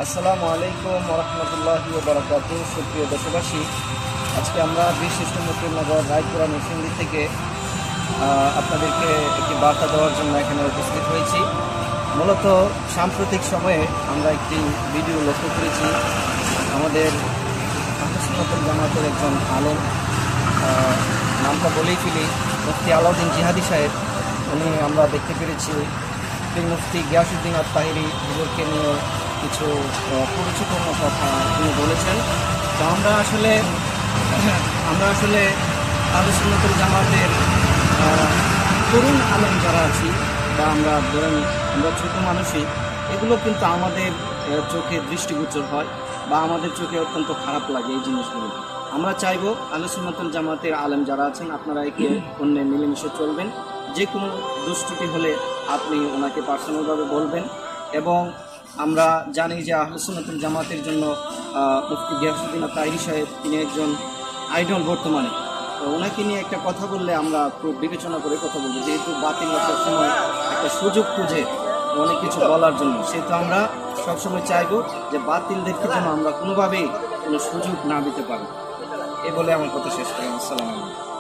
আসসালামু আলাইকুম ওরহমতুল্লাহি ওয়া বারাকাতুহু। সুপ্রিয় দেশবাসী, আজকে আমরা বিশিষ্ট মুক্তিনগর রায়পুরা নরসিংদী থেকে আপনাদেরকে একটি বার্তা দেওয়ার জন্য এখানে উপস্থিত হয়েছি। মূলত সাম্প্রতিক সময়ে আমরা একটি ভিডিও লক্ষ্য করেছি। আমাদের আহলে সুন্নাত ওয়াল জামাতের একজন আলেম, নামটা বলেই ফেলি, মুফতি আলাউদ্দিন জিহাদি সাহেব, উনি আমরা দেখতে পেরেছি পীর মুফতি গিয়াসউদ্দিন আত-তাহিরি হুজুরকে নিয়ে কিছু পরিচিতপূর্ণ কথা তিনি বলেছেন। তো আমরা আসলে আহলে সুন্নাত ওয়াল জামাতের তরুণ আলেম যারা আছি, বা আমরা ধরেন আমরা ছোট মানুষই, এগুলো কিন্তু আমাদের চোখে দৃষ্টিগোচর হয় বা আমাদের চোখে অত্যন্ত খারাপ লাগে এই জিনিসগুলো। আমরা চাইবো আহলে সুন্নাত ওয়াল জামাতের আলেম যারা আছেন, আপনারা একে অন্যে মিলেমিশে চলবেন। যে কোনো দুষ্টুটি হলে আপনি ওনাকে পার্সোনালভাবে বলবেন। এবং আমরা জানি যে আহলে সুন্নাত ওয়াল জামাতের জন্য মুফতি গিয়াসউদ্দিন আত-তাহিরি সাহেব, তিনি একজন আইডল বর্তমানে। তো ওনাকে নিয়ে একটা কথা বললে আমরা খুব বিবেচনা করে কথা বলবো, যেহেতু বাতিল সবসময় একটা সুযোগ খুঁজে অনেক কিছু বলার জন্য, সেহেতু আমরা সবসময় চাইবো যে বাতিলদেরকে যেন আমরা কোনোভাবেই কোনো সুযোগ না দিতে পারি। এ বলে আমার কথা শেষ করি। আসসালামু আলাইকুম।